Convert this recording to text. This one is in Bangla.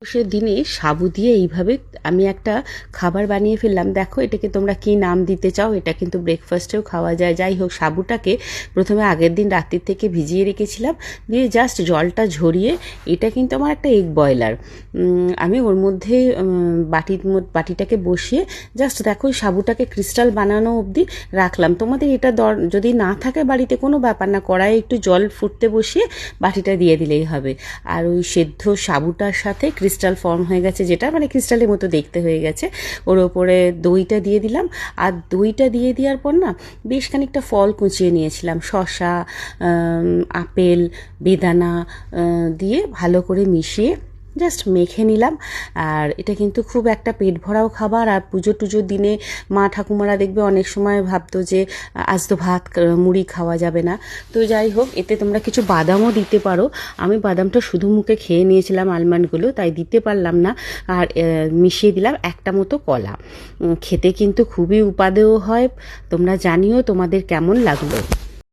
সে দিনে সাবু দিয়ে এইভাবে আমি একটা খাবার বানিয়ে ফেললাম। দেখো এটাকে তোমরা কি নাম দিতে চাও, এটা কিন্তু ব্রেকফাস্টেও খাওয়া যায়। যাই হোক, সাবুটাকে প্রথমে আগের দিন রাত্রির থেকে ভিজিয়ে রেখেছিলাম, দিয়ে জাস্ট জলটা ঝরিয়ে এটা কিন্তু আমার একটা এগ বয়লার। আমি ওর মধ্যে বাটিটাকে বসিয়ে জাস্ট দেখো ওই সাবুটাকে ক্রিস্টাল বানানো অবধি রাখলাম। তোমাদের এটা যদি না থাকে বাড়িতে কোনো ব্যাপার না, কড়াইয়ে একটু জল ফুটতে বসিয়ে বাটিটা দিয়ে দিলেই হবে। আর ওই সেদ্ধ সাবুটার সাথে ক্রিস্টাল ফর্ম হয়ে গেছে, যেটা মানে ক্রিস্টালের মতো দেখতে হয়ে গেছে, ওর ওপরে দইটা দিয়ে দিলাম। আর দইটা দিয়ে দেওয়ার পর না বেশ খানিকটা ফল কুচিয়ে নিয়েছিলাম, শসা, আপেল, বেদানা দিয়ে ভালো করে মিশিয়ে জাস্ট মেখে নিলাম। আর এটা কিন্তু খুব একটা পেট ভরাও খাবার। আর পুজো টুজোর দিনে মা ঠাকুমারা দেখবে অনেক সময় ভাবতো যে আজ তো ভাত মুড়ি খাওয়া যাবে না। তো যাই হোক, এতে তোমরা কিছু বাদামও দিতে পারো। আমি বাদামটা শুধু মুখে খেয়ে নিয়েছিলাম, আলমন্ডগুলো, তাই দিতে পারলাম না। আর মিশিয়ে দিলাম একটা মতো কলা। খেতে কিন্তু খুবই উপাদেয় হয়। তোমরা জানিও তোমাদের কেমন লাগলো।